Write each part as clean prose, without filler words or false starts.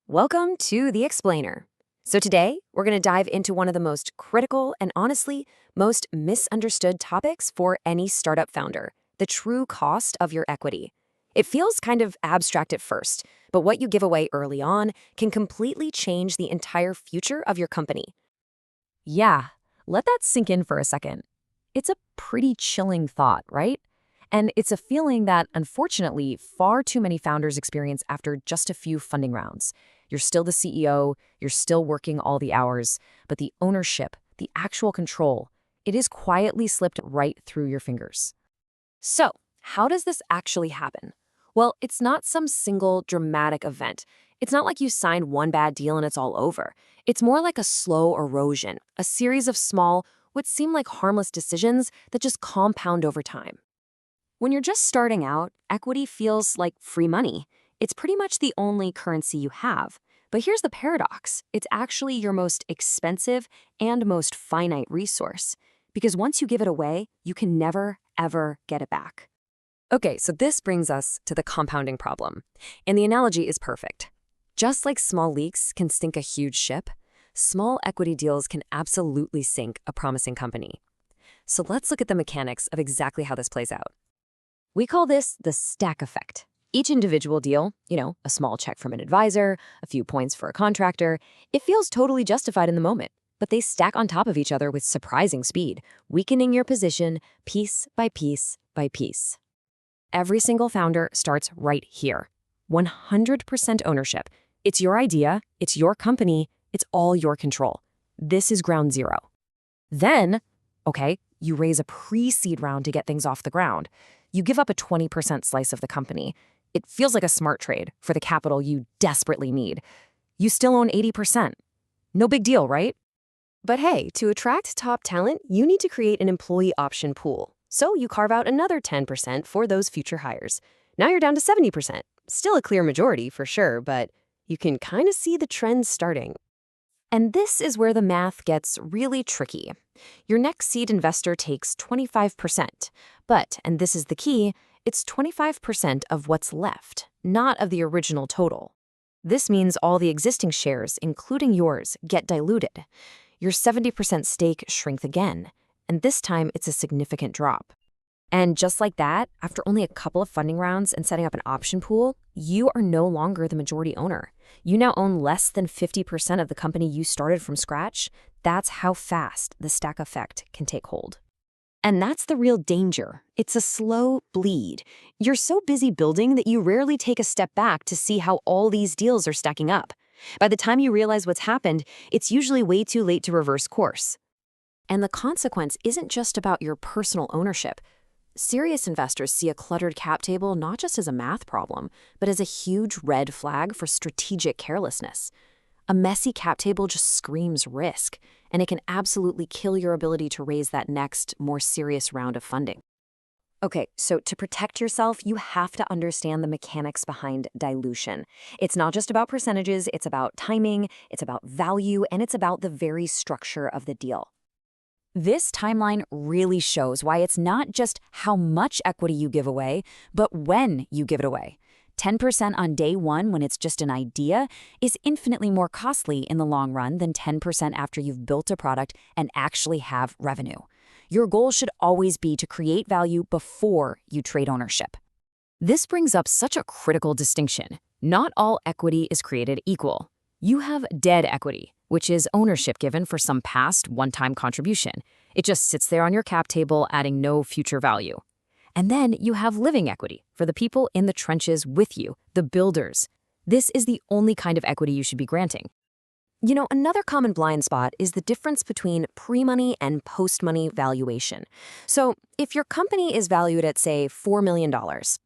Welcome to The Explainer. So today, we're going to dive into one of the most critical and honestly, most misunderstood topics for any startup founder, the true cost of your equity. It feels kind of abstract at first, but what you give away early on can completely change the entire future of your company. Yeah, let that sink in for a second. It's a pretty chilling thought, right? And it's a feeling that, unfortunately, far too many founders experience after just a few funding rounds. You're still the CEO, you're still working all the hours, but the ownership, the actual control, it is quietly slipped right through your fingers. So, how does this actually happen? Well, it's not some single dramatic event. It's not like you signed one bad deal and it's all over. It's more like a slow erosion, a series of small, what seem like harmless decisions that just compound over time. When you're just starting out, equity feels like free money. It's pretty much the only currency you have. But here's the paradox. It's actually your most expensive and most finite resource. Because once you give it away, you can never, ever get it back. Okay, so this brings us to the compounding problem. And the analogy is perfect. Just like small leaks can sink a huge ship, small equity deals can absolutely sink a promising company. So let's look at the mechanics of exactly how this plays out. We call this the stack effect. Each individual deal, a small check from an advisor, a few points for a contractor, it feels totally justified in the moment, but they stack on top of each other with surprising speed, weakening your position piece by piece by piece. Every single founder starts right here. 100% ownership. It's your idea, it's your company, it's all your control. This is ground zero. Then, you raise a pre-seed round to get things off the ground. You give up a 20% slice of the company. It feels like a smart trade for the capital you desperately need. You still own 80%. No big deal, right? But hey, to attract top talent, you need to create an employee option pool. So you carve out another 10% for those future hires. Now you're down to 70%. Still a clear majority for sure, but you can kind of see the trends starting. And this is where the math gets really tricky. Your next seed investor takes 25%, but, and this is the key, it's 25% of what's left, not of the original total. This means all the existing shares, including yours, get diluted. Your 70% stake shrinks again, and this time it's a significant drop. And just like that, after only a couple of funding rounds and setting up an option pool, you are no longer the majority owner. You now own less than 50% of the company you started from scratch. That's how fast the stack effect can take hold. And that's the real danger. It's a slow bleed. You're so busy building that you rarely take a step back to see how all these deals are stacking up. By the time you realize what's happened, it's usually way too late to reverse course. And the consequence isn't just about your personal ownership. Serious investors see a cluttered cap table not just as a math problem, but as a huge red flag for strategic carelessness. A messy cap table just screams risk, and it can absolutely kill your ability to raise that next, more serious round of funding. Okay, so to protect yourself, you have to understand the mechanics behind dilution. It's not just about percentages, it's about timing, it's about value, and it's about the very structure of the deal. This timeline really shows why it's not just how much equity you give away, but when you give it away. 10% on day one when it's just an idea is infinitely more costly in the long run than 10% after you've built a product and actually have revenue. Your goal should always be to create value before you trade ownership. This brings up such a critical distinction. Not all equity is created equal. You have dead equity, which is ownership given for some past one-time contribution. It just sits there on your cap table, adding no future value. And then you have living equity for the people in the trenches with you, the builders. This is the only kind of equity you should be granting. Another common blind spot is the difference between pre-money and post-money valuation. So if your company is valued at, say, $4 million,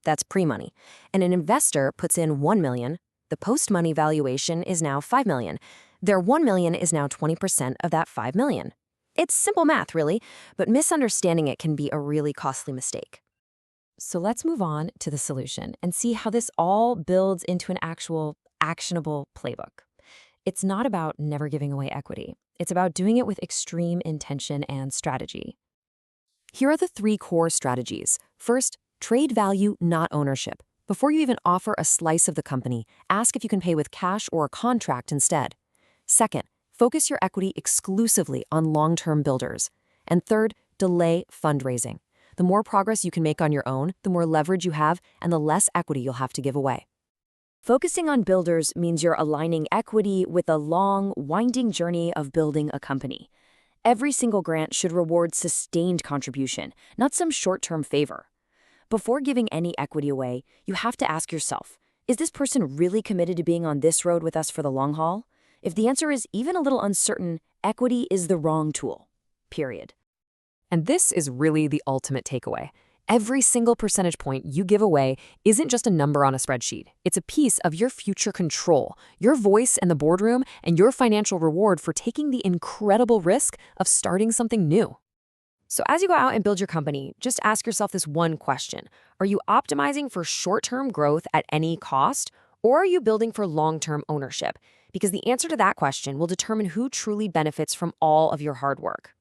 that's pre-money, and an investor puts in $1 million, the post-money valuation is now $5 million. Their $1 million is now 20% of that $5 million. It's simple math, really, but misunderstanding it can be a really costly mistake. So let's move on to the solution and see how this all builds into an actual actionable playbook. It's not about never giving away equity. It's about doing it with extreme intention and strategy. Here are the 3 core strategies. First, trade value, not ownership. Before you even offer a slice of the company, ask if you can pay with cash or a contract instead. Second, focus your equity exclusively on long-term builders. And third, delay fundraising. The more progress you can make on your own, the more leverage you have, and the less equity you'll have to give away. Focusing on builders means you're aligning equity with a long, winding journey of building a company. Every single grant should reward sustained contribution, not some short-term favor. Before giving any equity away, you have to ask yourself, is this person really committed to being on this road with us for the long haul? If the answer is even a little uncertain, equity is the wrong tool. Period. And this is really the ultimate takeaway. Every single percentage point you give away isn't just a number on a spreadsheet. It's a piece of your future control, your voice in the boardroom, and your financial reward for taking the incredible risk of starting something new. So as you go out and build your company, just ask yourself this one question. Are you optimizing for short-term growth at any cost, or are you building for long-term ownership? Because the answer to that question will determine who truly benefits from all of your hard work.